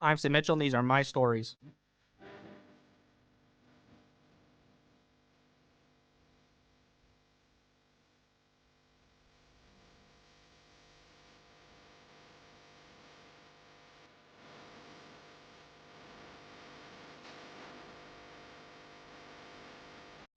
I'm Sid Mitchell, and these are my stories.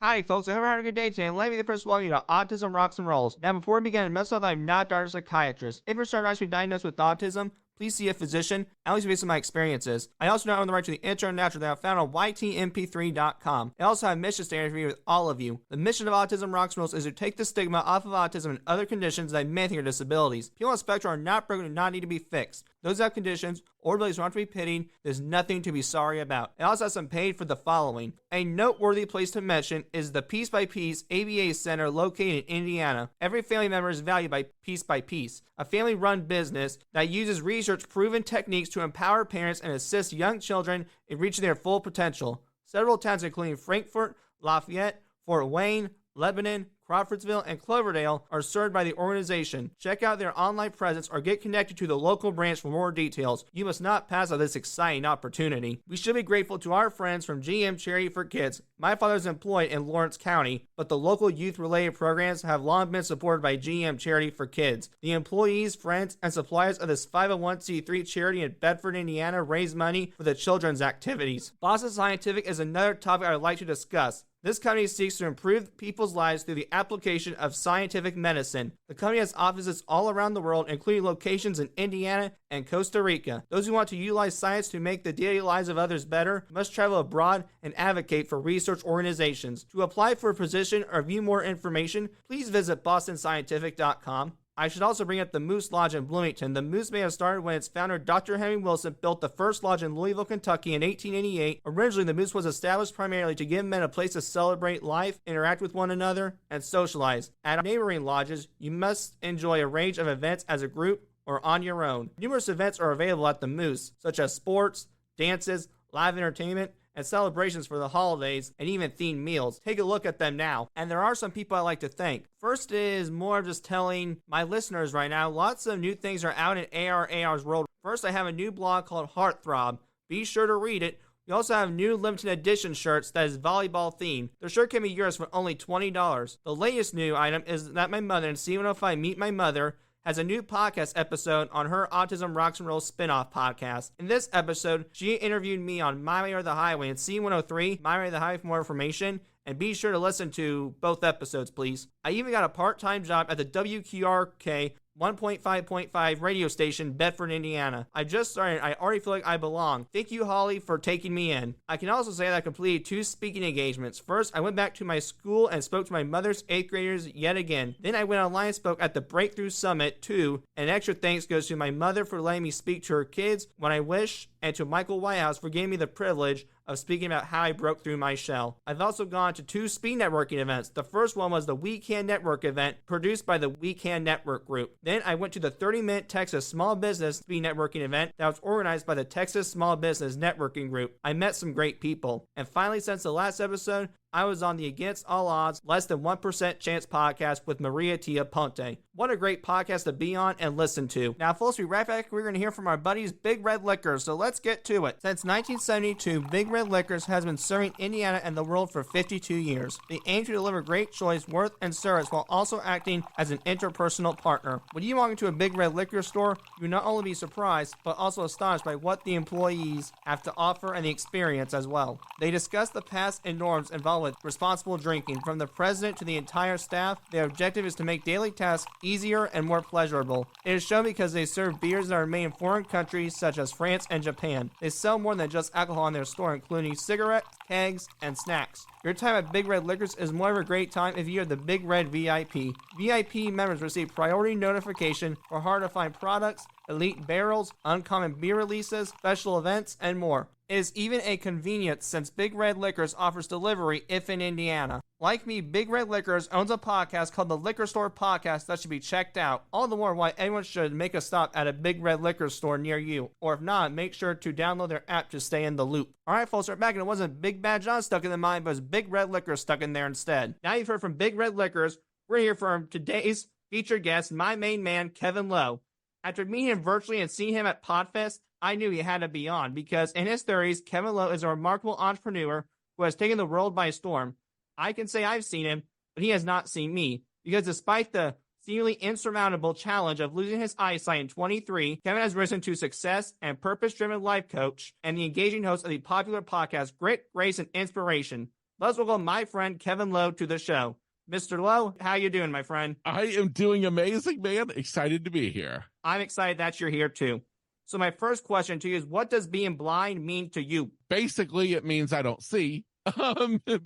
Hi, folks. I hope you're having a good day today, and let me first welcome you to Autism Rocks and Rolls. Now, before we begin, I must note that I'm not a doctor or psychiatrist. If you're starting to be diagnosed with autism, please see a physician, at least based on my experiences. I also don't own the right to the intro and outro that I found on ytmp3.com. I also have a mission statement for you with all of you. The mission of Autism Rocks and Rolls is to take the stigma off of autism and other conditions that may think are disabilities. People on the spectrum are not broken and not need to be fixed. Those who have conditions or abilities who aren't to be pitied, there's nothing to be sorry about. It also has some paid for the following. A noteworthy place to mention is the Piece by Piece ABA Center located in Indiana. Every family member is valued by Piece by Piece, a family-run business that uses research-proven techniques to empower parents and assist young children in reaching their full potential. Several towns including Frankfort, Lafayette, Fort Wayne, Lebanon, Crawfordsville, and Cloverdale are served by the organization. Check out their online presence or get connected to the local branch for more details. You must not pass up this exciting opportunity. We should be grateful to our friends from GM Charity for Kids. My father is employed in Lawrence County, but the local youth-related programs have long been supported by GM Charity for Kids. The employees, friends, and suppliers of this 501c3 charity in Bedford, Indiana raise money for the children's activities. Boston Scientific is another topic I would like to discuss. This company seeks to improve people's lives through the application of scientific medicine. The company has offices all around the world, including locations in Indiana and Costa Rica. Those who want to utilize science to make the daily lives of others better must travel abroad and advocate for research organizations. To apply for a position or view more information, please visit bostonscientific.com. I should also bring up the Moose Lodge in Bloomington. The Moose may have started when its founder, Dr. Henry Wilson, built the first lodge in Louisville, Kentucky in 1888. Originally, the Moose was established primarily to give men a place to celebrate life, interact with one another, and socialize. At neighboring lodges, you must enjoy a range of events as a group or on your own. Numerous events are available at the Moose, such as sports, dances, live entertainment, and celebrations for the holidays, and even themed meals. Take a look at them now. And there are some people I like to thank. First is more of just telling my listeners right now, lots of new things are out in AR's world. First, I have a new blog called Heartthrob. Be sure to read it. We also have new limited edition shirts that is volleyball themed. The shirt can be yours for only $20. The latest new item is that my mother in C105 Meet My Mother has a new podcast episode on her Autism Rocks and Roll spin-off podcast. In this episode, she interviewed me on My Way or the Highway and C103, My Way or the Highway for more information, and be sure to listen to both episodes, please. I even got a part-time job at the WQRK 1.5.5 radio station, Bedford, Indiana. I just started. I already feel like I belong. Thank you, Holly, for taking me in. I can also say that I completed 2 speaking engagements. First, I went back to my school and spoke to my mother's 8th graders yet again. Then I went online and spoke at the Breakthrough Summit 2. And extra thanks goes to my mother for letting me speak to her kids when I wish, and to Michael Whitehouse for giving me the privilege of speaking about how I broke through my shell. I've also gone to 2 speed networking events. The first one was the We Can Network event produced by the We Can Network Group. Then I went to the 30-minute Texas Small Business Speed Networking event that was organized by the Texas Small Business Networking Group. I met some great people. And finally, since the last episode, I was on the Against All Odds Less Than 1% Chance podcast with Maria Tia Ponte. What a great podcast to be on and listen to. Now, folks, we right back. We're going to hear from our buddies Big Red Liquors, so let's get to it. Since 1972, Big Red Liquors has been serving Indiana and the world for 52 years. They aim to deliver great choice, worth, and service while also acting as an interpersonal partner. When you walk into a Big Red Liquor store, you will not only be surprised, but also astonished by what the employees have to offer and the experience as well. They discuss the past and norms involved with responsible drinking. From the president to the entire staff, their objective is to make daily tasks easier and more pleasurable. It is shown because they serve beers that are made in foreign countries such as France and Japan. They sell more than just alcohol in their store, including cigarettes, kegs, and snacks. Your time at Big Red Liquors is more of a great time if you are the Big Red VIP. VIP members receive priority notification for hard-to-find products, elite barrels, uncommon beer releases, special events, and more. It is even a convenience since Big Red Liquors offers delivery if in Indiana. Like me, Big Red Liquors owns a podcast called the Liquor Store Podcast that should be checked out. All the more why anyone should make a stop at a Big Red Liquor store near you. Or if not, make sure to download their app to stay in the loop. Alright folks, we're back and it wasn't Big Bad John stuck in the mind, but it was Big Red Liquors stuck in there instead. Now you've heard from Big Red Liquors, we're here for today's featured guest, my main man, Kevin Lowe. After meeting him virtually and seeing him at Podfest, I knew he had to be on because in his 30s, Kevin Lowe is a remarkable entrepreneur who has taken the world by storm. I can say I've seen him, but he has not seen me because despite the seemingly insurmountable challenge of losing his eyesight in 23, Kevin has risen to success and purpose-driven life coach and the engaging host of the popular podcast Grit, Grace, and Inspiration. Let's welcome my friend Kevin Lowe to the show. Mr. Lowe, how you doing, my friend? I am doing amazing, man. Excited to be here. I'm excited that you're here, too. So my first question to you is, what does being blind mean to you? Basically, it means I don't see.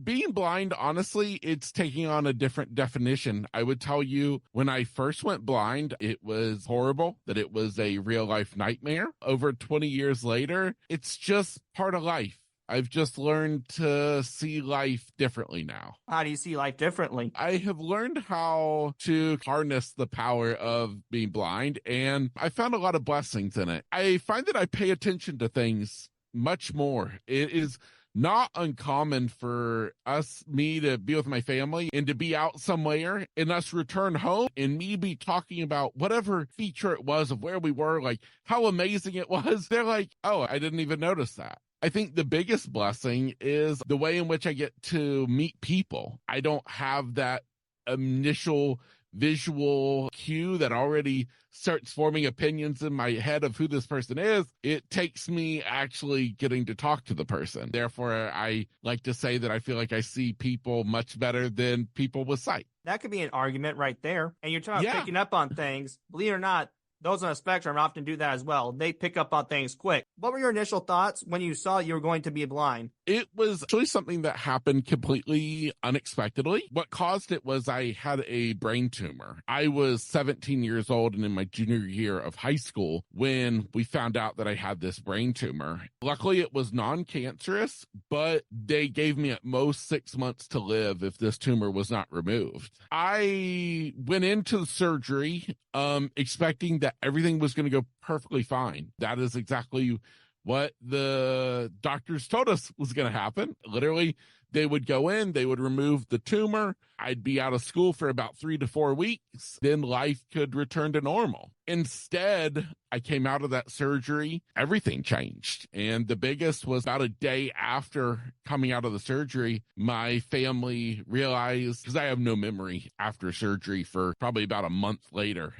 Being blind, honestly, it's taking on a different definition. I would tell you when I first went blind, it was horrible, that it was a real life nightmare. Over 20 years later, it's just part of life. I've just learned to see life differently now. How do you see life differently? I have learned how to harness the power of being blind, and I found a lot of blessings in it. I find that I pay attention to things much more. It is not uncommon for me to be with my family and to be out somewhere and us return home and me be talking about whatever feature it was of where we were, like how amazing it was. They're like, oh, I didn't even notice that. I think the biggest blessing is the way in which I get to meet people. I don't have that initial visual cue that already starts forming opinions in my head of who this person is. It takes me actually getting to talk to the person. Therefore, I like to say that I feel like I see people much better than people with sight. That could be an argument right there. And you're talking about picking up on things. Believe it or not, those on the spectrum often do that as well. They pick up on things quick. What were your initial thoughts when you saw you were going to be blind? It was actually something that happened completely unexpectedly. What caused it was I had a brain tumor. I was 17 years old and in my junior year of high school when we found out that I had this brain tumor. Luckily, it was non-cancerous, but they gave me at most 6 months to live if this tumor was not removed. I went into the surgery expecting that everything was going to go perfectly fine. That is exactly what the doctors told us was going to happen. Literally, they would go in, they would remove the tumor. I'd be out of school for about 3 to 4 weeks. Then life could return to normal. Instead, I came out of that surgery. Everything changed. And the biggest was about a day after coming out of the surgery, my family realized, because I have no memory after surgery for probably about a month later,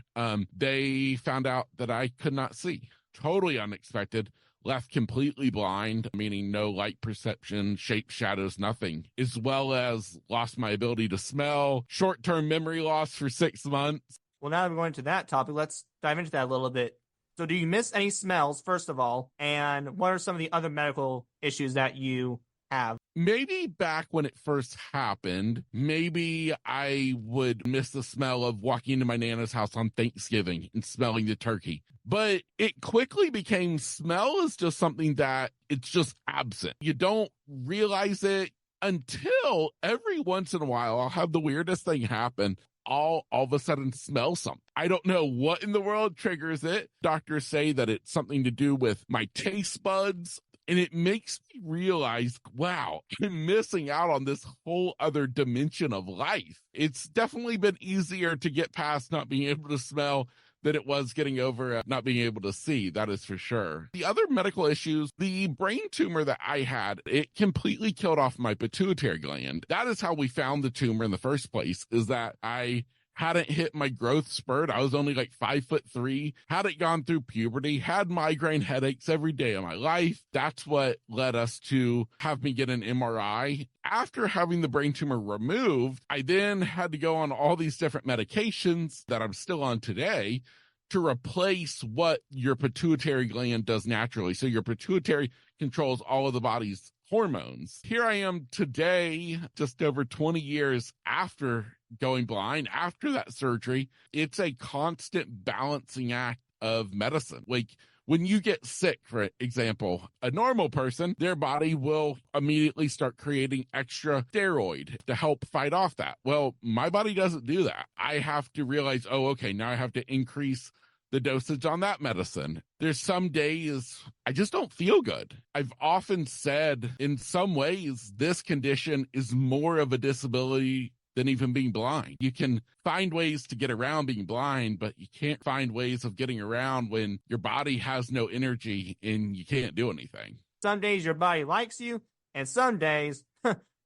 they found out that I could not see. Totally unexpected. Left completely blind, meaning no light perception, shapes, shadows, nothing, as well as lost my ability to smell, short-term memory loss for 6 months. Well, now that we're going to that topic, let's dive into that a little bit. So do you miss any smells, first of all? And what are some of the other medical issues that you have? Maybe back when it first happened, maybe I would miss the smell of walking into my Nana's house on Thanksgiving and smelling the turkey. But it quickly became smell is just something that it's just absent. You don't realize it until every once in a while I'll have the weirdest thing happen. I'll all of a sudden smell something. I don't know what in the world triggers it. Doctors say that it's something to do with my taste buds. And it makes me realize, wow, I'm missing out on this whole other dimension of life. It's definitely been easier to get past not being able to smell than it was getting over not being able to see. That is for sure. The other medical issues, the brain tumor that I had, it completely killed off my pituitary gland. That is how we found the tumor in the first place, is that I hadn't hit my growth spurt. I was only like 5'3", hadn't gone through puberty, had migraine headaches every day of my life. That's what led us to have me get an MRI. After having the brain tumor removed, I then had to go on all these different medications that I'm still on today to replace what your pituitary gland does naturally. So your pituitary controls all of the body's hormones. Here I am today, just over 20 years after going blind, after that surgery. It's a constant balancing act of medicine. Like when you get sick, for example, a normal person, their body will immediately start creating extra steroid to help fight off that. Well, my body doesn't do that. I have to realize, oh, okay, now I have to increase the dosage on that medicine. There's some days I just don't feel good. I've often said in some ways, this condition is more of a disability than even being blind. You can find ways to get around being blind, but you can't find ways of getting around when your body has no energy and you can't do anything. Some days your body likes you, and some days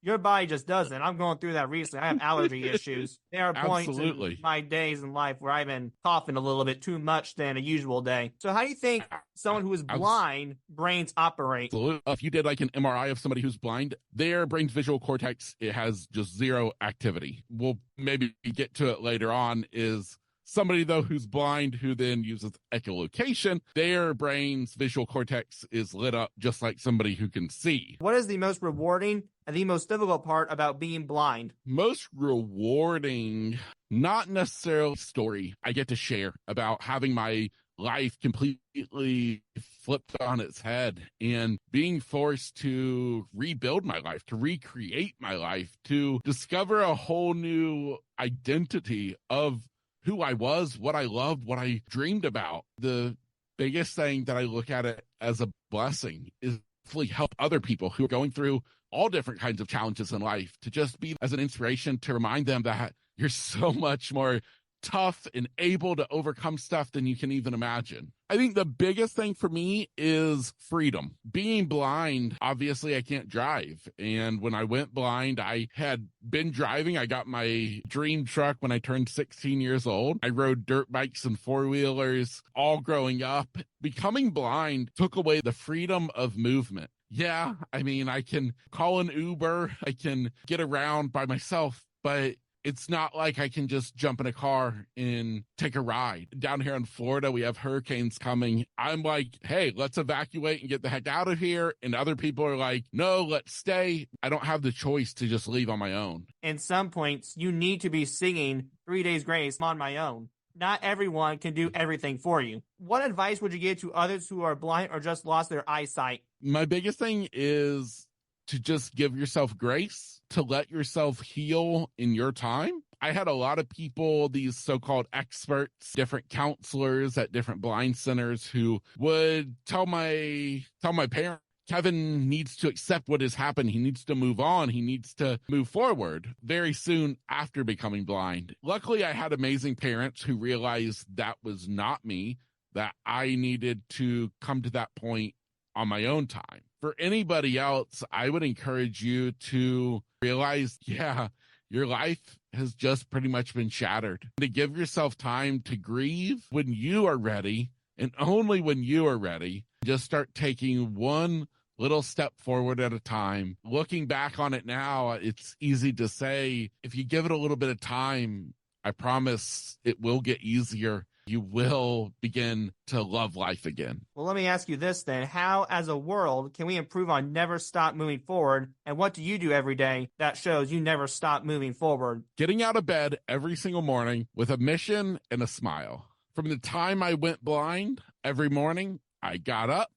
your body just doesn't. I'm going through that recently. I have allergy issues. There are points in my days in life where I've been coughing a little bit too much than a usual day. So how do you think someone who is blind brains operate? Absolutely. If you did like an MRI of somebody who's blind, their brain's visual cortex, it has just zero activity. We'll maybe get to it later on. Is somebody, though, who's blind, who then uses echolocation, their brain's visual cortex is lit up just like somebody who can see. What is the most rewarding and the most difficult part about being blind? Most rewarding, not necessarily story I get to share about having my life completely flipped on its head and being forced to rebuild my life, to recreate my life, to discover a whole new identity of who I was, what I loved, what I dreamed about. The biggest thing that I look at it as a blessing is hopefully help other people who are going through all different kinds of challenges in life, to just be as an inspiration, to remind them that you're so much more tough and able to overcome stuff than you can even imagine. I think the biggest thing for me is freedom. Being blind, obviously I can't drive. And when I went blind, I had been driving. I got my dream truck when I turned 16 years old. I rode dirt bikes and four-wheelers all growing up. Becoming blind took away the freedom of movement. Yeah, I mean, I can call an Uber, I can get around by myself, but it's not like I can just jump in a car and take a ride. Down here in Florida, we have hurricanes coming. I'm like, hey, let's evacuate and get the heck out of here. And other people are like, no, let's stay. I don't have the choice to just leave on my own. In some points, you need to be singing 3 Days Grace on my own. Not everyone can do everything for you. What advice would you give to others who are blind or just lost their eyesight? My biggest thing is to just give yourself grace, to let yourself heal in your time. I had a lot of people, these so-called experts, different counselors at different blind centers, who would tell my parents, Kevin needs to accept what has happened. He needs to move on. He needs to move forward very soon after becoming blind. Luckily, I had amazing parents who realized that was not me, that I needed to come to that point on my own time. For anybody else, I would encourage you to realize, yeah, your life has just pretty much been shattered. To give yourself time to grieve when you are ready, and only when you are ready. Just start taking one little step forward at a time. Looking back on it now, it's easy to say, if you give it a little bit of time, I promise it will get easier. You will begin to love life again. Well, let me ask you this then. How, as a world, can we improve on never stop moving forward? And what do you do every day that shows you never stop moving forward? Getting out of bed every single morning with a mission and a smile. From the time I went blind, every morning I got up,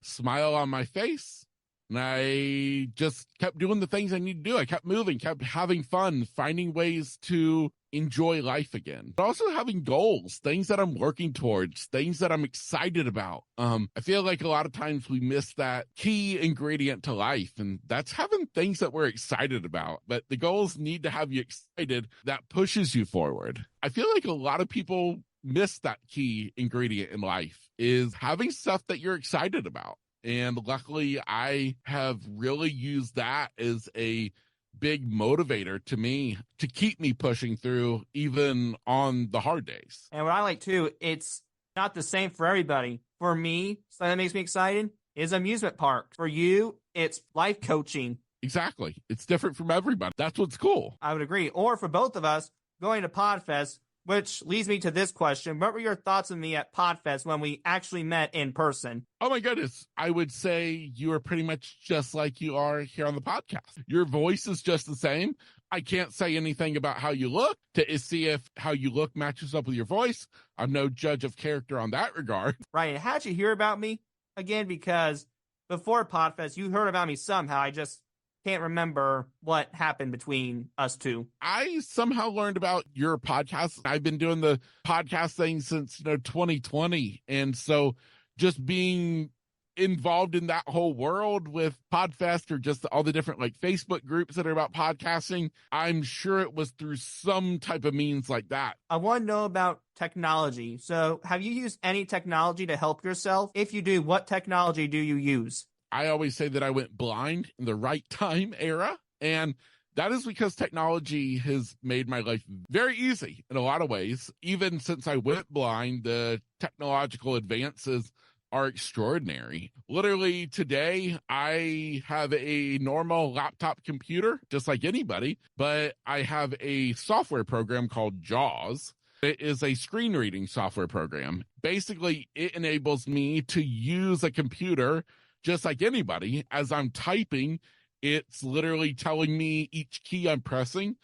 smile on my face, and I just kept doing the things I need to do. I kept moving, kept having fun, finding ways to enjoy life again. But also having goals, things that I'm working towards, things that I'm excited about. I feel like a lot of times we miss that key ingredient to life, and that's having things that we're excited about. But the goals need to have you excited. That pushes you forward. I feel like a lot of people miss that key ingredient in life, is having stuff that you're excited about. And luckily, I have really used that as a big motivator to me to keep me pushing through even on the hard days. And what I like too, it's not the same for everybody. For me, something that makes me excited is amusement parks. For you, it's life coaching. Exactly. It's different from everybody. That's what's cool. I would agree. Or for both of us, going to Podfest, which leads me to this question. What were your thoughts of me at Podfest when we actually met in person? Oh my goodness. I would say you are pretty much just like you are here on the podcast. Your voice is just the same. I can't say anything about how you look to see if how you look matches up with your voice. I'm no judge of character on that regard. Right. And how'd you hear about me? Again, because before Podfest, you heard about me somehow. I just can't remember what happened between us two. I somehow learned about your podcast. I've been doing the podcast thing since 2020. And so just being involved in that whole world with Podfest or just all the different like Facebook groups that are about podcasting, I'm sure it was through some type of means like that. I want to know about technology. So have you used any technology to help yourself? If you do, what technology do you use? I always say that I went blind in the right time era, and that is because technology has made my life very easy in a lot of ways. Even since I went blind, the technological advances are extraordinary. Literally today, I have a normal laptop computer, just like anybody, but I have a software program called JAWS. It is a screen reading software program. Basically, it enables me to use a computer just like anybody. As I'm typing, it's literally telling me each key I'm pressing.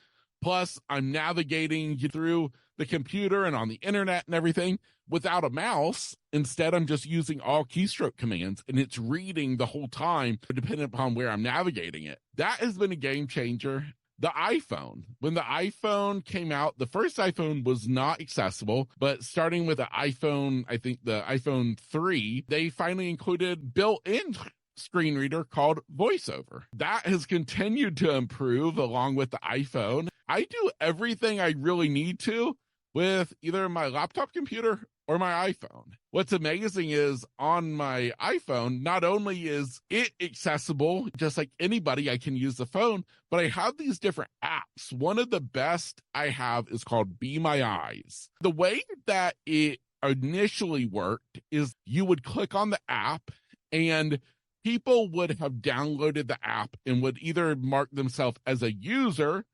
Plus, I'm navigating through the computer and on the internet and everything without a mouse. Instead, I'm just using all keystroke commands, and it's reading the whole time, depending upon where I'm navigating it. That has been a game changer. The iPhone. When the iPhone came out, the first iPhone was not accessible, but starting with the iPhone, I think the iPhone 3, they finally included built-in screen reader called VoiceOver. That has continued to improve along with the iPhone. I do everything I really need to with either my laptop computer or my iPhone. What's amazing is on my iPhone, not only is it accessible, just like anybody, I can use the phone, but I have these different apps. One of the best I have is called Be My Eyes. The way that it initially worked is you would click on the app and people would have downloaded the app and would either mark themselves as a user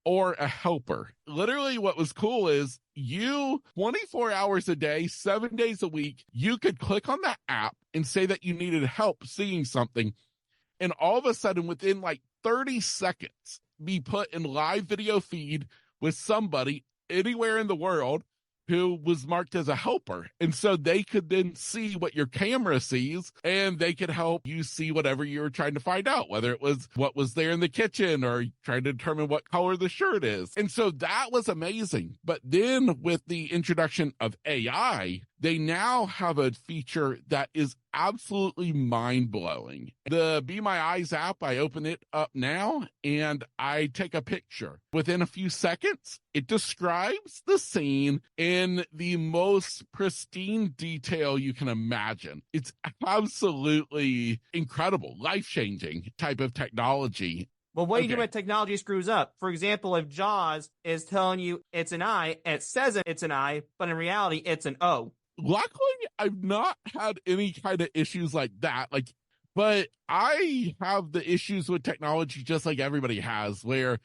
or a helper. Literally what was cool is you 24 hours a day, 7 days a week, you could click on that app and say that you needed help seeing something. And all of a sudden within like 30 seconds, be put in live video feed with somebody anywhere in the world who was marked as a helper. And so they could then see what your camera sees and they could help you see whatever you were trying to find out, whether it was what was there in the kitchen or trying to determine what color the shirt is. And so that was amazing. But then with the introduction of AI, they now have a feature that is absolutely mind-blowing. The Be My Eyes app, I open it up now and I take a picture. Within a few seconds, it describes the scene in the most pristine detail you can imagine. It's absolutely incredible, life-changing type of technology. Well, what do you do when technology screws up? For example, if JAWS is telling you it's an I and it says it's an I, but in reality, it's an O. Luckily, I've not had any kind of issues like that. But I have the issues with technology just like everybody has, where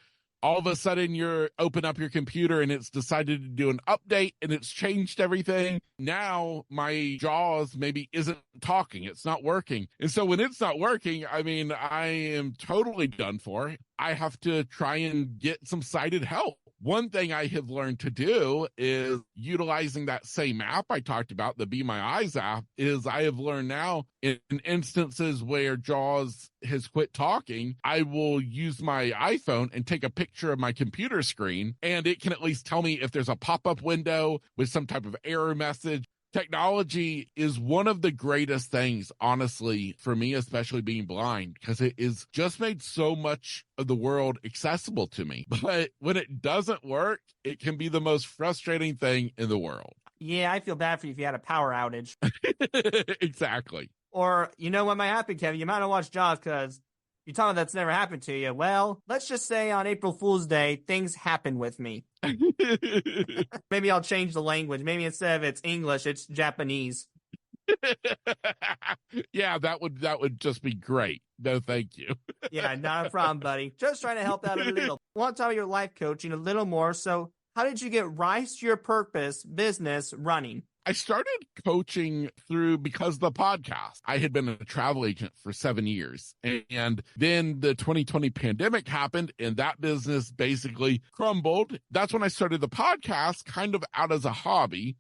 all of a sudden you open up your computer and it's decided to do an update and it's changed everything. Now my JAWS maybe isn't talking. It's not working. And so when it's not working, I mean, I am totally done for. I have to try and get some sighted help. One thing I have learned to do is utilizing that same app I talked about, the Be My Eyes app, is I have learned now in instances where JAWS has quit talking, I will use my iPhone and take a picture of my computer screen, and it can at least tell me if there's a pop-up window with some type of error message. Technology is one of the greatest things, honestly, for me, especially being blind, because it is just made so much of the world accessible to me. But when it doesn't work, it can be the most frustrating thing in the world. Yeah, I feel bad for you if you had a power outage. Exactly. Or, you know what might happen, Kevin? You might not watch JAWS because you tell me that's never happened to you. Well, let's just say on April Fool's Day, things happen with me. Maybe I'll change the language. Maybe instead of it's English, it's Japanese. Yeah, that would just be great. No, thank you. Yeah, not a problem, buddy. Just trying to help out a little. I want to talk about your life coaching a little more. So how did you get Rise to Your Purpose business running? I started coaching because of the podcast. I had been a travel agent for 7 years. And then the 2020 pandemic happened and that business basically crumbled. That's when I started the podcast kind of out as a hobby.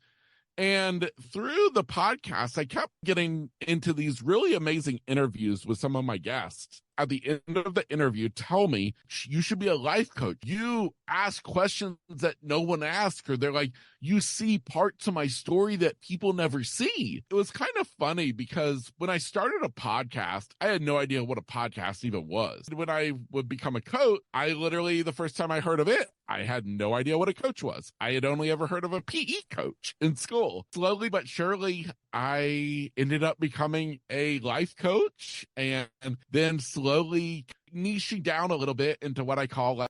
And through the podcast, I kept getting into these really amazing interviews with some of my guests. at the end of the interview tell me, you should be a life coach. You ask questions that no one asks, or they're like, you see parts of my story that people never see. It was kind of funny because when I started a podcast, I had no idea what a podcast even was. When I would become a coach, I literally, the first time I heard of it, I had no idea what a coach was. I had only ever heard of a PE coach in school. Slowly but surely, I ended up becoming a life coach, and then slowly niching down a little bit into what I call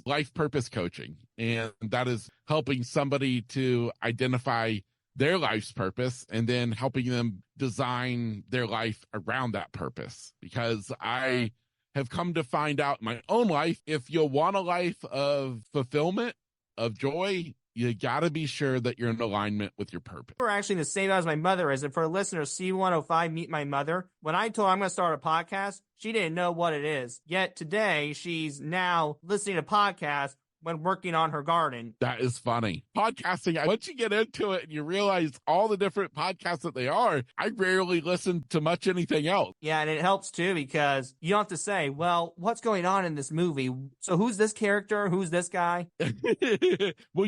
life purpose coaching. And that is helping somebody to identify their life's purpose and then helping them design their life around that purpose. Because I have come to find out in my own life, if you want a life of fulfillment, of joy, you got to be sure that you're in alignment with your purpose. We're actually the same as my mother is. And for listeners, C105, Meet My Mother. When I told her I'm going to start a podcast, she didn't know what it is. Yet today, she's now listening to podcasts when working on her garden. That is funny. Podcasting, once you get into it and you realize all the different podcasts that they are, I rarely listen to much anything else. Yeah, and it helps too because you don't have to say, well, what's going on in this movie? So who's this character? Who's this guy? Well,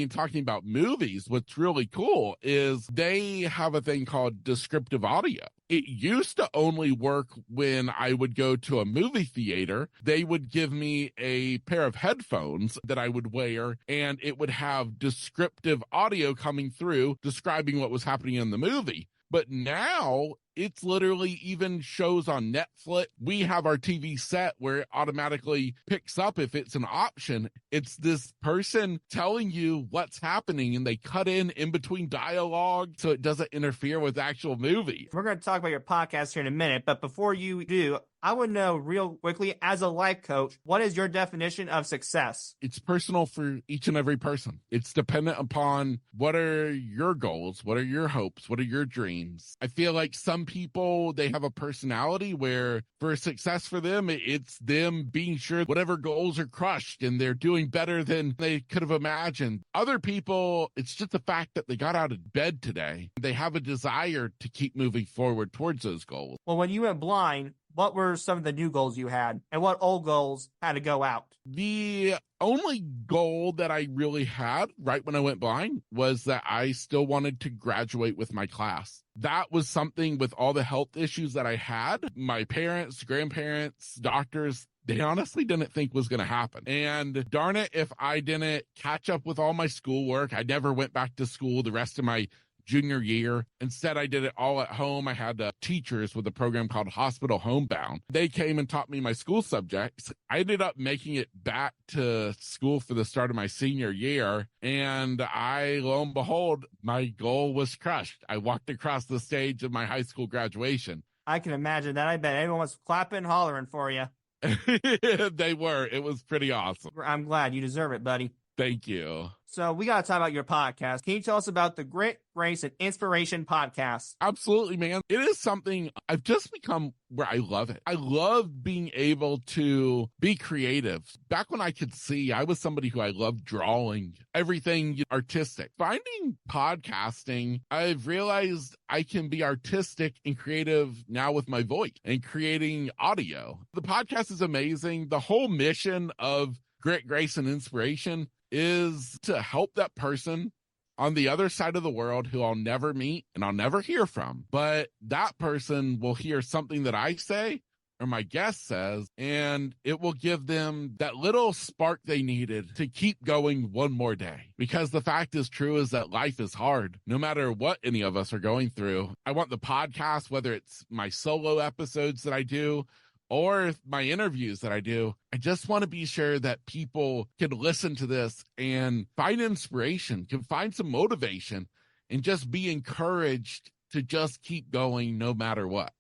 talking about movies, what's really cool is they have a thing called descriptive audio. It used to only work when I would go to a movie theater. They would give me a pair of headphones that I would wear, and it would have descriptive audio coming through describing what was happening in the movie. But now it's literally even shows on Netflix. We have our TV set where it automatically picks up if it's an option. It's this person telling you what's happening, and they cut in between dialogue so it doesn't interfere with the actual movie. We're going to talk about your podcast here in a minute, but before you do, I would know real quickly, as a life coach, what is your definition of success? It's personal for each and every person. It's dependent upon what are your goals, what are your hopes, what are your dreams. I feel like some people, they have a personality where for success for them, it's them being sure whatever goals are crushed and they're doing better than they could have imagined. Other people, it's just the fact that they got out of bed today. They have a desire to keep moving forward towards those goals. Well, when you went blind, what were some of the new goals you had, and what old goals had to go out? The only goal that I really had right when I went blind was that I still wanted to graduate with my class. That was something with all the health issues that I had. My parents, grandparents, doctors, they honestly didn't think was going to happen. And darn it, if I didn't catch up with all my schoolwork, I never went back to school the rest of my junior year. Instead, I did it all at home. I had teachers with a program called Hospital Homebound. They came and taught me my school subjects. I ended up making it back to school for the start of my senior year. And lo and behold, my goal was crushed. I walked across the stage of my high school graduation. I can imagine that. I bet everyone was clapping, hollering for you. They were. It was pretty awesome. I'm glad. You deserve it, buddy. Thank you. So we got to talk about your podcast. Can you tell us about the Grit, Grace, and Inspiration podcast? Absolutely, man. It is something I've just become where I love it. I love being able to be creative. Back when I could see, I was somebody who I loved drawing, everything artistic. Finding podcasting, I've realized I can be artistic and creative now with my voice and creating audio. The podcast is amazing. The whole mission of Grit, Grace, and Inspiration is to help that person on the other side of the world who I'll never meet and I'll never hear from. But that person will hear something that I say or my guest says, and it will give them that little spark they needed to keep going one more day. Because the fact is true is that life is hard, no matter what any of us are going through. I want the podcast, whether it's my solo episodes that I do, or my interviews that I do, I just want to be sure that people can listen to this and find inspiration, can find some motivation, and just be encouraged to just keep going no matter what.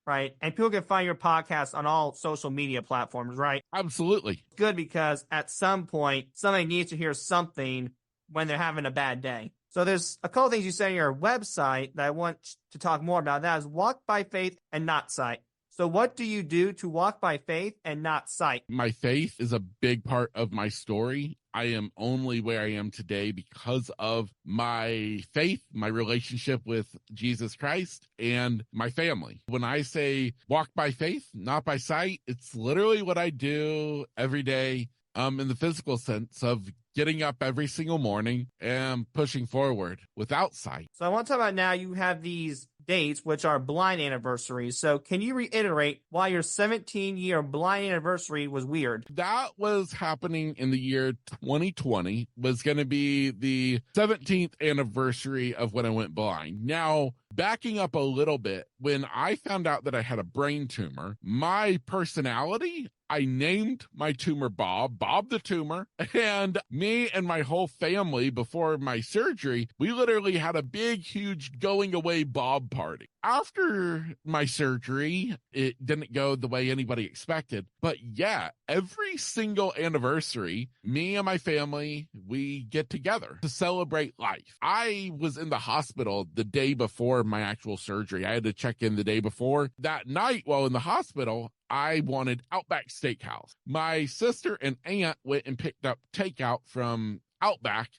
Right. And people can find your podcast on all social media platforms, right? Absolutely. Good, because at some point, somebody needs to hear something when they're having a bad day. So there's a couple things you say on your website that I want to talk more about. That is walk by faith and not sight. So what do you do to walk by faith and not sight? My faith is a big part of my story. I am only where I am today because of my faith, my relationship with Jesus Christ, and my family. When I say walk by faith, not by sight, it's literally what I do every day, in the physical sense of getting up every single morning and pushing forward without sight. So I want to talk about now you have these dates, which are blind anniversaries. So can you reiterate why your 17-year blind anniversary was weird? That was happening in the year 2020, was going to be the 17th anniversary of when I went blind. Now, backing up a little bit, when I found out that I had a brain tumor, my personality, I named my tumor Bob the tumor, and me and my whole family before my surgery, we literally had a big, huge going away Bob party. After my surgery, it didn't go the way anybody expected, but yeah, every single anniversary, me and my family, we get together to celebrate life. I was in the hospital the day before my actual surgery. I had to check in the day before. That night while in the hospital, I wanted Outback Steakhouse. My sister and aunt went and picked up takeout from Outback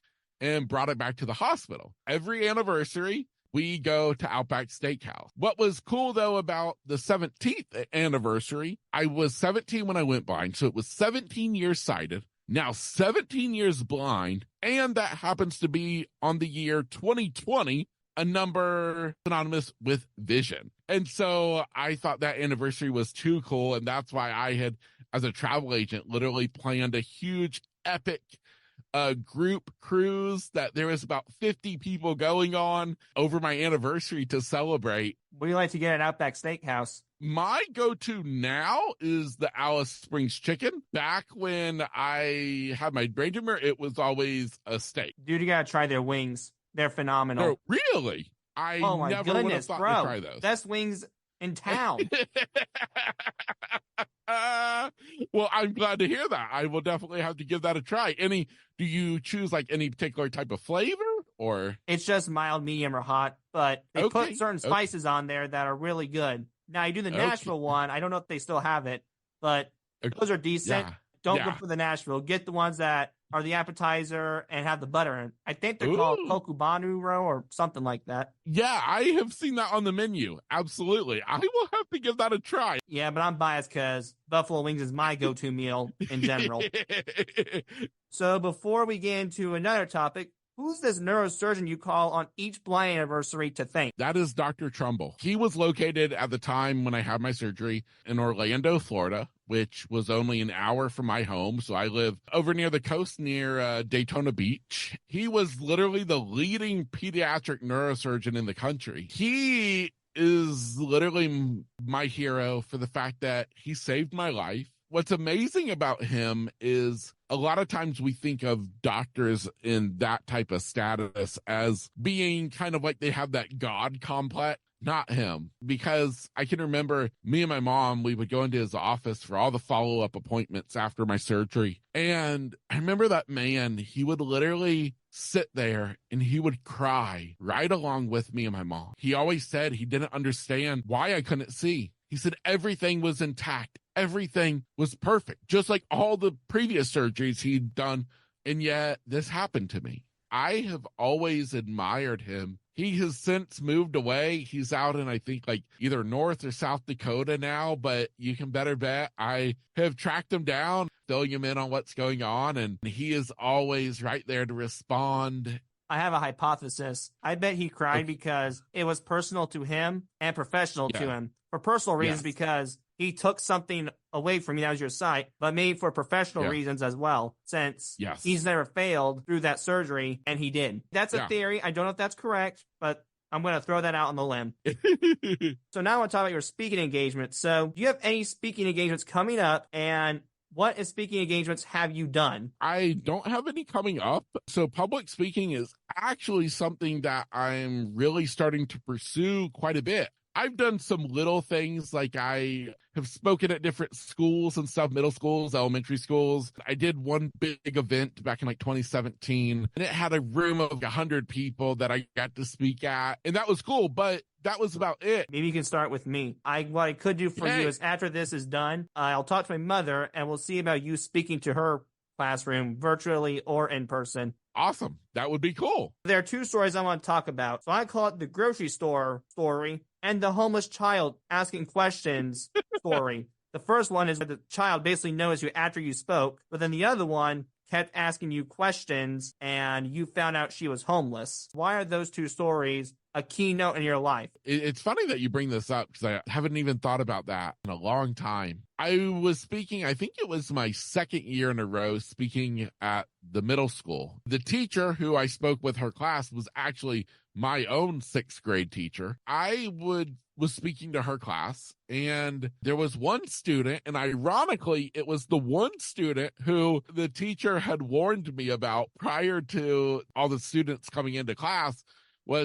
and brought it back to the hospital. Every anniversary, we go to Outback Steakhouse. What was cool, though, about the 17th anniversary, I was 17 when I went blind, so it was 17 years sighted, now 17 years blind, and that happens to be on the year 2020, a number synonymous with vision. And so I thought that anniversary was too cool, and that's why I had, as a travel agent, literally planned a huge, epic group cruise that there was about 50 people going on over my anniversary to celebrate. What do you like to get at Outback Steakhouse? My go-to now is the Alice Springs chicken. Back when I had my brain tumor, it was always a steak. Dude, you gotta try their wings. They're phenomenal. Oh, really? I oh my never would have goodness, thought bro. to try those. Best wings in town. Well, I'm glad to hear that. I will definitely have to give that a try. Do you choose like any particular type of flavor, or? It's just mild, medium, or hot, but they put certain spices on there that are really good. Now, you do the Nashville one. I don't know if they still have it, but those are decent. Yeah. Don't go for the Nashville. Get the ones that are the appetizer and have the butter in. I think they're called Kokubanu Row or something like that. Yeah, I have seen that on the menu. Absolutely. I will have to give that a try. Yeah, but I'm biased because buffalo wings is my go-to meal in general. So before we get into another topic, who's this neurosurgeon you call on each blind anniversary to thank? That is Dr. Trumbull. He was located at the time when I had my surgery in Orlando, Florida, which was only an hour from my home. So I live over near the coast near Daytona Beach. He was literally the leading pediatric neurosurgeon in the country. He is literally my hero for the fact that he saved my life. What's amazing about him is a lot of times we think of doctors in that type of status as being kind of like they have that God complex. Not him, because I can remember me and my mom, we would go into his office for all the follow-up appointments after my surgery. And I remember that man, he would literally sit there and he would cry right along with me and my mom. He always said he didn't understand why I couldn't see. He said everything was intact. Everything was perfect, just like all the previous surgeries he'd done. And yet this happened to me. I have always admired him. He has since moved away. He's out in, I think, like either North or South Dakota now, but you can better bet I have tracked him down, filling him in on what's going on, and he is always right there to respond. I have a hypothesis. I bet he cried because it was personal to him and professional to him. For personal reasons, because he took something away from you, that was your sight, but maybe for professional reasons as well, since he's never failed through that surgery, and he did. That's a theory. I don't know if that's correct, but I'm going to throw that out on the limb. So now I want to talk about your speaking engagements. So do you have any speaking engagements coming up, and what speaking engagements have you done? I don't have any coming up. So public speaking is actually something that I'm really starting to pursue quite a bit. I've done some little things, like I have spoken at different schools and stuff, middle schools, elementary schools. I did one big event back in like 2017, and it had a room of 100 people that I got to speak at, and that was cool, but that was about it. Maybe you can start with me. What I could do for you is after this is done, I'll talk to my mother, and we'll see about you speaking to her classroom, virtually or in person. Awesome. That would be cool. There are two stories I want to talk about. So I call it the grocery store story and the homeless child asking questions story. The first one is that the child basically knows you after you spoke, but then the other one kept asking you questions and you found out she was homeless. Why are those two stories a keynote in your life? It's funny that you bring this up because I haven't even thought about that in a long time. I was speaking, I think it was my second year in a row speaking at the middle school. The teacher who I spoke with her class was actually my own sixth grade teacher. I was speaking to her class, and there was one student, and ironically, it was the one student who the teacher had warned me about prior to all the students coming into class.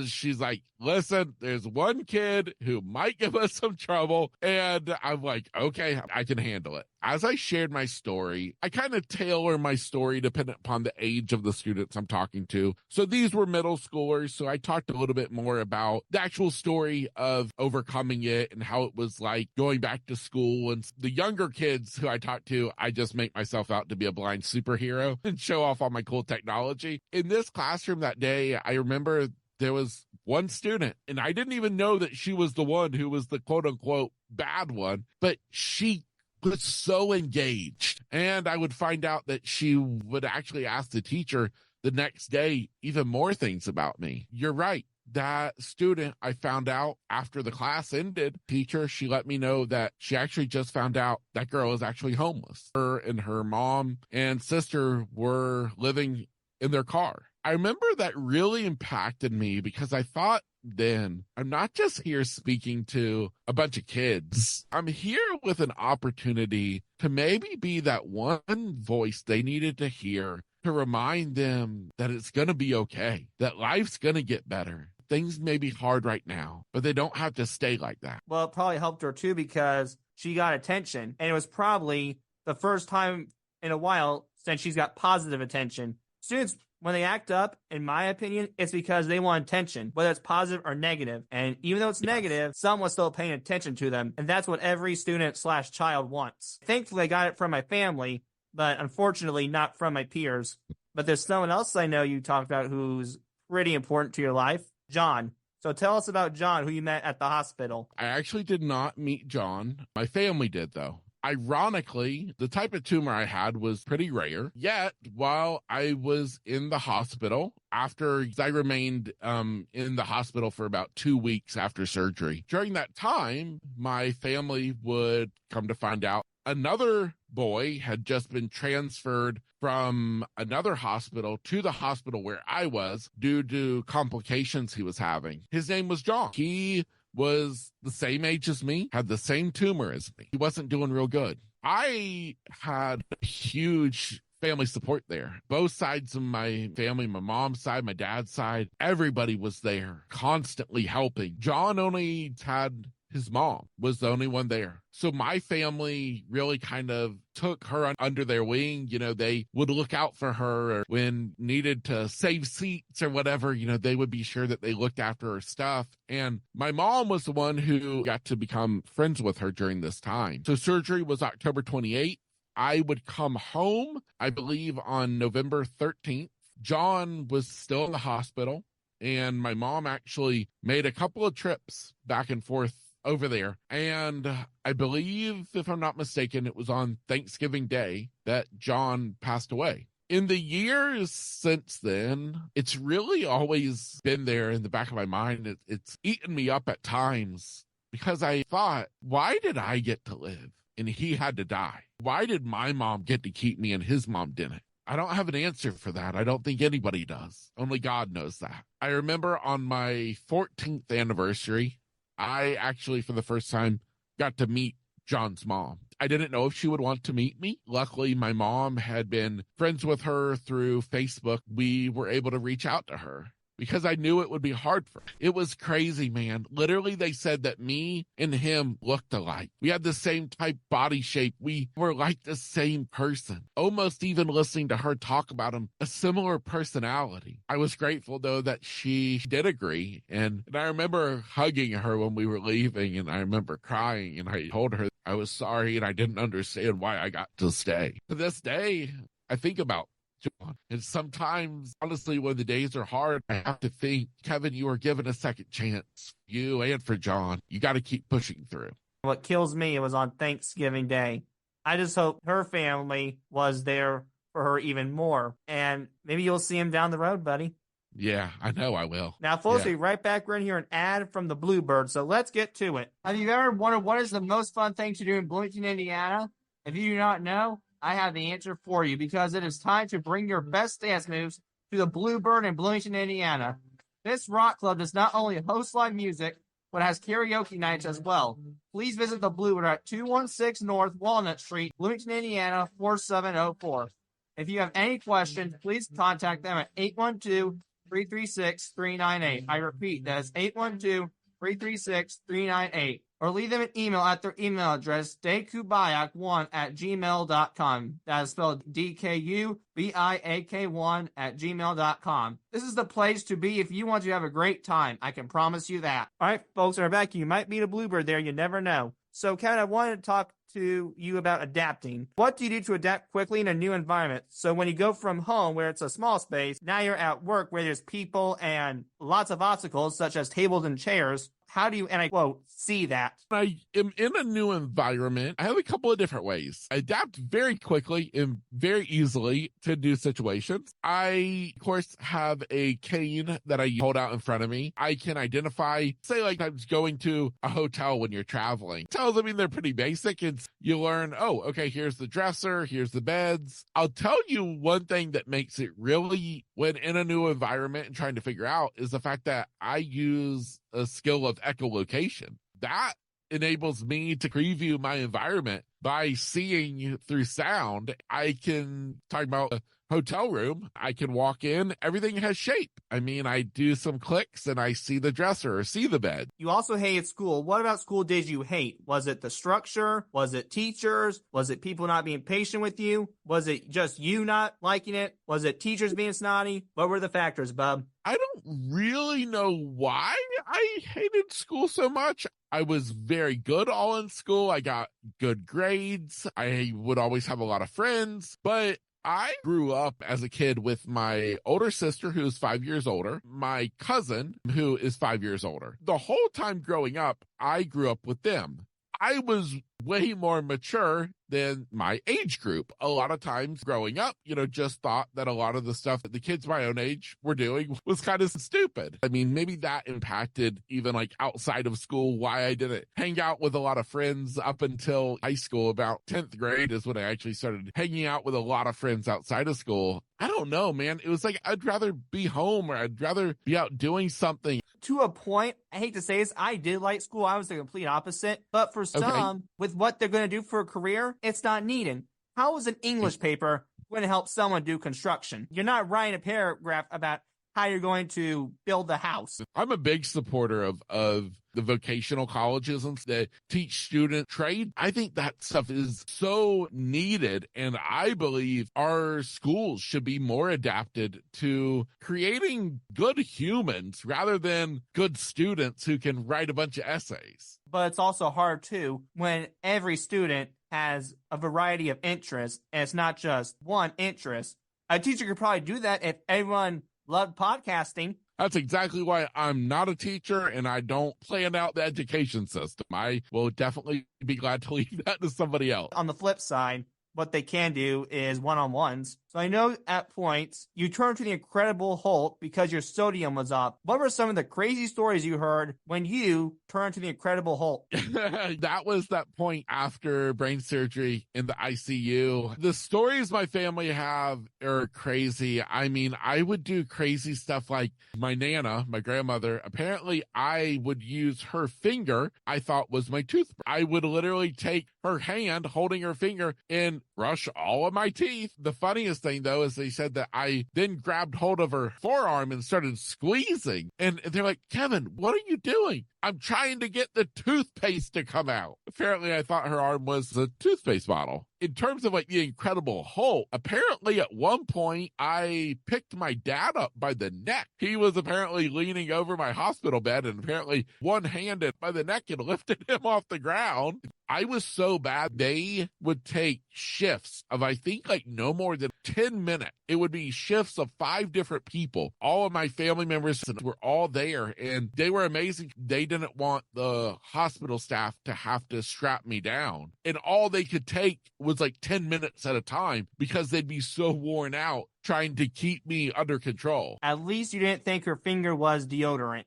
She's like, listen, there's one kid who might give us some trouble. And I'm like, okay, I can handle it. As I shared my story, I kind of tailor my story depending upon the age of the students I'm talking to. So these were middle schoolers. So I talked a little bit more about the actual story of overcoming it and how it was like going back to school. And the younger kids who I talked to, I just make myself out to be a blind superhero and show off all my cool technology. In this classroom that day, I remember there was one student, and I didn't even know that she was the one who was the quote unquote bad one, but she was so engaged. And I would find out that she would actually ask the teacher the next day even more things about me. You're right. That student, I found out after the class ended, teacher, she let me know that she actually just found out that girl is actually homeless. Her and her mom and sister were living in their car. I remember that really impacted me because I thought then, I'm not just here speaking to a bunch of kids. I'm here with an opportunity to maybe be that one voice they needed to hear to remind them that it's going to be okay, that life's going to get better. Things may be hard right now, but they don't have to stay like that. Well, it probably helped her too because she got attention, and it was probably the first time in a while since she's got positive attention. Students, when they act up, in my opinion, it's because they want attention, whether it's positive or negative. And even though it's negative, someone's still paying attention to them. And that's what every student/child wants. Thankfully, I got it from my family, but unfortunately not from my peers. But there's someone else I know you talked about who's pretty important to your life, John. So tell us about John, who you met at the hospital. I actually did not meet John. My family did, though. Ironically, the type of tumor I had was pretty rare. Yet, while I was in the hospital, after I remained in the hospital for about 2 weeks after surgery, during that time, my family would come to find out another boy had just been transferred from another hospital to the hospital where I was due to complications he was having. His name was John. He was the same age as me, had the same tumor as me. He wasn't doing real good. I had huge family support there. Both sides of my family, my mom's side, my dad's side, everybody was there, constantly helping. John only had his mom, was the only one there. So my family really kind of took her under their wing. You know, they would look out for her, or when needed to save seats or whatever, you know, they would be sure that they looked after her stuff. And my mom was the one who got to become friends with her during this time. So surgery was October 28th. I would come home, I believe, on November 13th. John was still in the hospital, and my mom actually made a couple of trips back and forth over there. And I believe, if I'm not mistaken, it was on Thanksgiving Day that John passed away. In the years since then, it's really always been there in the back of my mind. It's eaten me up at times because I thought, why did I get to live and he had to die? Why did my mom get to keep me and his mom didn't? I don't have an answer for that. I don't think anybody does. Only God knows that. I remember on my 14th anniversary, I actually, for the first time, got to meet John's mom. I didn't know if she would want to meet me. Luckily, my mom had been friends with her through Facebook. We were able to reach out to her because I knew it would be hard for her. It was crazy, man. Literally, they said that me and him looked alike. We had the same type body shape. We were like the same person. Almost even listening to her talk about him, a similar personality. I was grateful, though, that she did agree. And I remember hugging her when we were leaving, and I remember crying, and I told her I was sorry and I didn't understand why I got to stay. To this day, I think about John. And sometimes, honestly, when the days are hard, I have to think, Kevin, you are given a second chance. You and for John. You got to keep pushing through. What kills me, it was on Thanksgiving Day. I just hope her family was there for her even more. And maybe you'll see him down the road, buddy. Yeah, I know I will. Now, folks, we'll be right back. We're going to hear an ad from the Bluebird, so let's get to it. Have you ever wondered what is the most fun thing to do in Bloomington, Indiana? If you do not know, I have the answer for you, because it is time to bring your best dance moves to the Bluebird in Bloomington, Indiana. This rock club does not only host live music, but has karaoke nights as well. Please visit the Bluebird at 216 North Walnut Street, Bloomington, Indiana, 4704. If you have any questions, please contact them at 812-336-398. I repeat, that is 812-336-398. Or leave them an email at their email address, dkubiak1@gmail.com. That is spelled DKUBIAK1@gmail.com. This is the place to be if you want to have a great time. I can promise you that. All right, folks, we're back. You might meet a Bluebird there. You never know. So, Kevin, I wanted to talk to you about adapting. What do you do to adapt quickly in a new environment? So when you go from home, where it's a small space, now you're at work where there's people and lots of obstacles, such as tables and chairs. How do you, and I quote, see that? I am in a new environment. I have a couple of different ways. I adapt very quickly and very easily to new situations. I, of course, have a cane that I hold out in front of me. I can identify, say, like I was going to a hotel when you're traveling. Hotels, I mean, they're pretty basic. It's you learn, oh, okay, here's the dresser, here's the beds. I'll tell you one thing that makes it really, when in a new environment and trying to figure out, is the fact that I use a skill of echolocation. That enables me to preview my environment by seeing through sound. I can talk about a hotel room. I can walk in, everything has shape. I mean, I do some clicks and I see the dresser or see the bed. You also hated school. What about school did you hate? Was it the structure? Was it teachers? Was it people not being patient with you? Was it just you not liking it? Was it teachers being snotty? What were the factors, bub? I don't really know why I hated school so much. I was very good all in school. I got good grades. I would always have a lot of friends, but I grew up as a kid with my older sister, who's 5 years older, my cousin, who is 5 years older. The whole time growing up, I grew up with them. I was way more mature than my age group. A lot of times growing up, just thought that a lot of the stuff that the kids my own age were doing was kind of stupid. I mean, maybe that impacted even like outside of school why I didn't hang out with a lot of friends up until high school. About 10th grade is when I actually started hanging out with a lot of friends outside of school. I don't know, man. It was like, I'd rather be home or I'd rather be out doing something. To a point, I hate to say this, I did like school. I was the complete opposite. But for some, with what they're going to do for a career, it's not needed. How is an English paper going to help someone do construction? You're not writing a paragraph about how you're going to build a house. I'm a big supporter of the vocational colleges that teach student trade. I think that stuff is so needed, and I believe our schools should be more adapted to creating good humans rather than good students who can write a bunch of essays. But it's also hard, too, when every student has a variety of interests, and it's not just one interest. A teacher could probably do that if everyone loved podcasting. That's exactly why I'm not a teacher and I don't plan out the education system. I will definitely be glad to leave that to somebody else. On the flip side, what they can do is one-on-ones. So I know at points you turned to the Incredible Hulk because your sodium was up. What were some of the crazy stories you heard when you turned to the Incredible Hulk? That was that point after brain surgery in the ICU. The stories my family have are crazy. I mean, I would do crazy stuff like my Nana, my grandmother. Apparently, I would use her finger, I thought was my toothbrush. I would literally take her hand holding her finger and brush all of my teeth. The funniest thing, though, is they said that I then grabbed hold of her forearm and started squeezing. And they're like, Kevin, what are you doing? I'm trying to get the toothpaste to come out. Apparently, I thought her arm was a toothpaste bottle. In terms of like the Incredible Hulk, apparently at one point I picked my dad up by the neck. He was apparently leaning over my hospital bed and apparently one-handed by the neck and lifted him off the ground. I was so bad, they would take shifts of, I think, like no more than 10 minutes. It would be shifts of 5 different people. All of my family members were all there, and they were amazing. They didn't want the hospital staff to have to strap me down. And all they could take was like 10 minutes at a time because they'd be so worn out trying to keep me under control. At least you didn't think her finger was deodorant.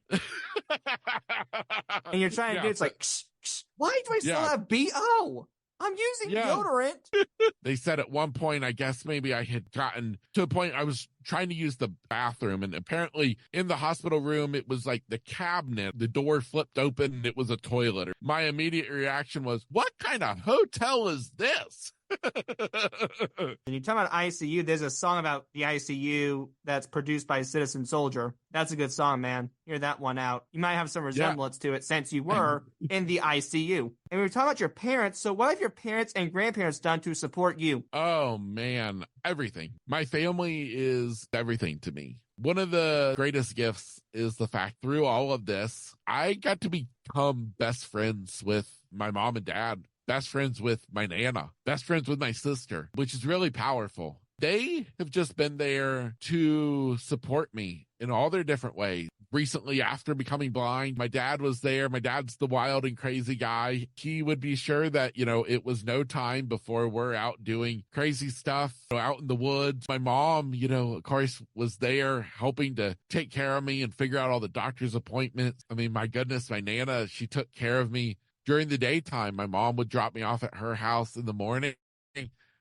And you're trying to do it's like, ksh, ksh. Why do I still have BO? I'm using deodorant. They said at one point, I guess maybe I had gotten to a point I was trying to use the bathroom, and apparently in the hospital room, it was like the cabinet, the door flipped open, and it was a toilet. My immediate reaction was, what kind of hotel is this? When you talk about ICU, there's a song about the ICU that's produced by Citizen Soldier. That's a good song, man. Hear that one out. You might have some resemblance to it since you were in the ICU. And we were talking about your parents. So what have your parents and grandparents done to support you? Oh, man. Everything. My family is everything to me. One of the greatest gifts is the fact through all of this, I got to become best friends with my mom and dad. Best friends with my Nana, best friends with my sister, which is really powerful. They have just been there to support me in all their different ways. Recently, after becoming blind, my dad was there. My dad's the wild and crazy guy. He would be sure that, it was no time before we're out doing crazy stuff out in the woods. My mom, of course, was there helping to take care of me and figure out all the doctor's appointments. I mean, my goodness, my Nana, she took care of me. During the daytime, my mom would drop me off at her house in the morning.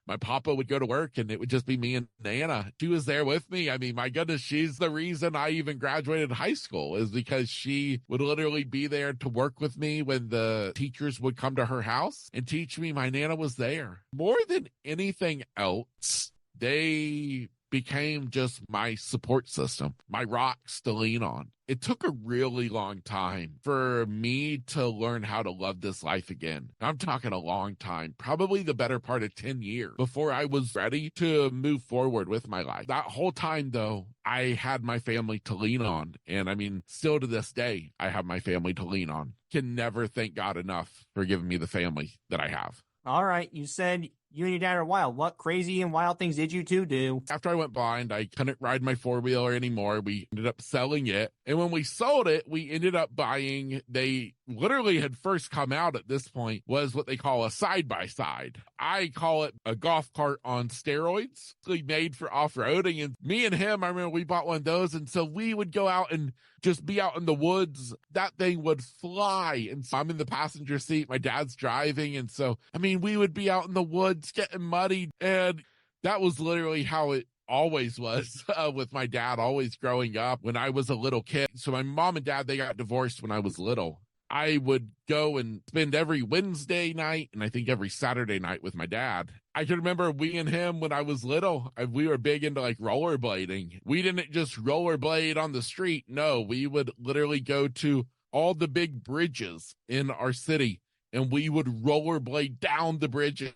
My papa would go to work, and it would just be me and Nana. She was there with me. I mean, my goodness, she's the reason I even graduated high school, is because she would literally be there to work with me when the teachers would come to her house and teach me. My Nana was there. More than anything else, they became just my support system, my rocks to lean on. It took a really long time for me to learn how to love this life again. I'm talking a long time, probably the better part of 10 years before I was ready to move forward with my life. That whole time, though, I had my family to lean on. And I mean, still to this day, I have my family to lean on. Can never thank God enough for giving me the family that I have. All right. You said you and your dad are wild. What crazy and wild things did you two do? After I went blind, I couldn't ride my four-wheeler anymore. We ended up selling it. And when we sold it, we ended up buying, they literally had first come out at this point, was what they call a side-by-side. I call it a golf cart on steroids, made for off-roading. And me and him, I remember we bought one of those. And so we would go out and just be out in the woods. That thing would fly. And so I'm in the passenger seat. My dad's driving. And so, I mean, we would be out in the woods getting muddy. And that was literally how it always was with my dad, always growing up when I was a little kid. So my mom and dad, they got divorced when I was little. I would go and spend every Wednesday night and I think every Saturday night with my dad. I can remember we and him when I was little, we were big into like rollerblading. We didn't just rollerblade on the street. No, we would literally go to all the big bridges in our city and we would rollerblade down the bridges.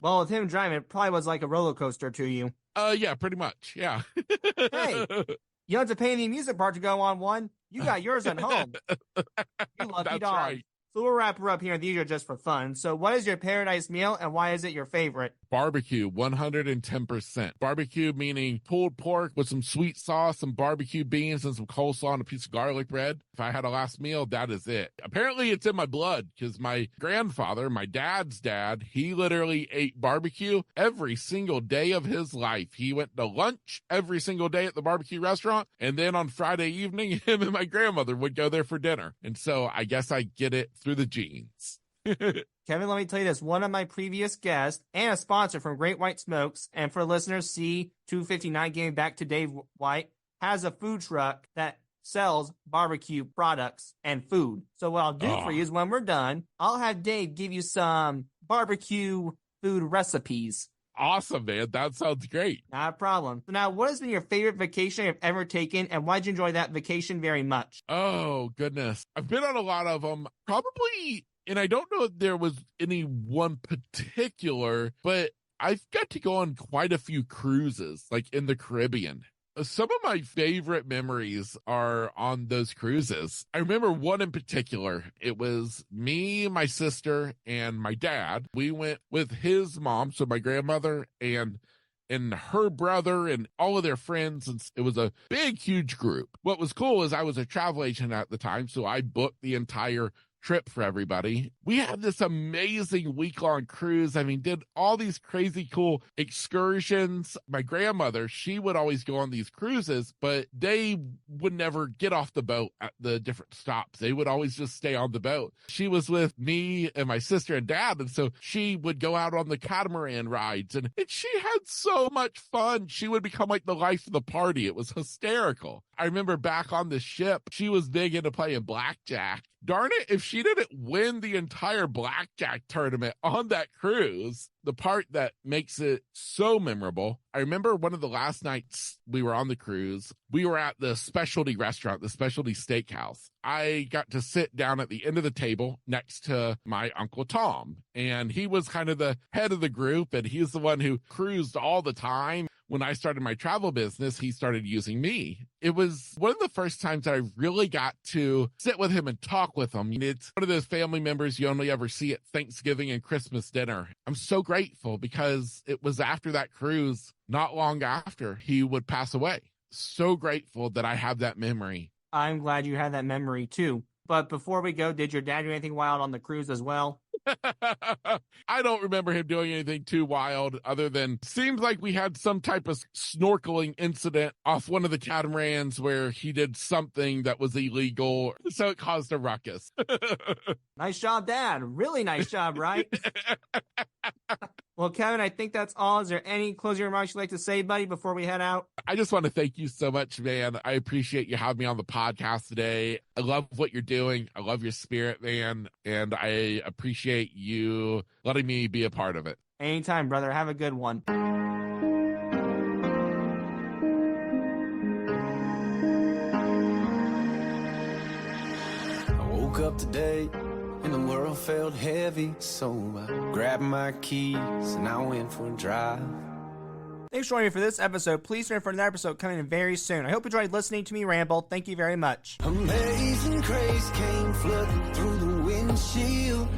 Well, with him driving, it probably was like a roller coaster to you. Yeah, pretty much. Yeah. Hey, you don't have to pay the amusement park to go on one. You got yours at home. You lucky That's dog. right. So we'll wrap her up here. These are just for fun. So what is your paradise meal and why is it your favorite? Barbecue, 110%. Barbecue meaning pulled pork with some sweet sauce, some barbecue beans, and some coleslaw and a piece of garlic bread. If I had a last meal, that is it. Apparently, it's in my blood because my grandfather, my dad's dad, he literally ate barbecue every single day of his life. He went to lunch every single day at the barbecue restaurant, and then on Friday evening, him and my grandmother would go there for dinner. And so I guess I get it through the genes. Kevin, let me tell you this. One of my previous guests and a sponsor from Great White Smokes, and for listeners, C259 giving back to Dave White, has a food truck that sells barbecue products and food. So what I'll do for you is when we're done, I'll have Dave give you some barbecue food recipes. awesome, man. That sounds great. Not a problem. So now, what has been your favorite vacation you've ever taken, and why did you enjoy that vacation very much? Oh, goodness. I've been on a lot of them. Probably, and I don't know if there was any one particular, but I've got to go on quite a few cruises, like in the Caribbean. Some of my favorite memories are on those cruises. I remember one in particular. It was me, my sister, and my dad. We went with his mom, so my grandmother, and her brother and all of their friends. And it was a big, huge group. What was cool is I was a travel agent at the time, so I booked the entire trip for everybody. We had this amazing week-long cruise. I mean, did all these crazy cool excursions. My grandmother, she would always go on these cruises, but they would never get off the boat at the different stops. They would always just stay on the boat. She was with me and my sister and dad, and so she would go out on the catamaran rides, and she had so much fun. She would become like the life of the party. It was hysterical. I remember back on the ship, she was big into playing blackjack. Darn it, if she didn't win the entire blackjack tournament on that cruise, the part that makes it so memorable, I remember one of the last nights we were on the cruise, we were at the specialty restaurant, the specialty steakhouse. I got to sit down at the end of the table next to my Uncle Tom, and he was kind of the head of the group, and he's the one who cruised all the time. When I started my travel business, he started using me. It was one of the first times that I really got to sit with him and talk with him. It's one of those family members you only ever see at Thanksgiving and Christmas dinner. I'm so grateful because it was after that cruise, not long after, he would pass away. So grateful that I have that memory. I'm glad you had that memory too. But before we go, did your dad do anything wild on the cruise as well? I don't remember him doing anything too wild other than seems like we had some type of snorkeling incident off one of the catamarans where he did something that was illegal. So it caused a ruckus. Nice job, Dad. Really nice job, right? Well, Kevin, I think that's all. Is there any closing remarks you'd like to say, buddy, before we head out? I just want to thank you so much, man. I appreciate you having me on the podcast today. I love what you're doing. I love your spirit, man. And I appreciate you letting me be a part of it. Anytime, brother. Have a good one. I woke up today and the world felt heavy, so I grabbed my keys and I went for a drive. Thanks for joining me for this episode. Please turn for another episode coming in very soon. I hope you enjoyed listening to me ramble. Thank you very much. Amazing grace came flooding through the windshield.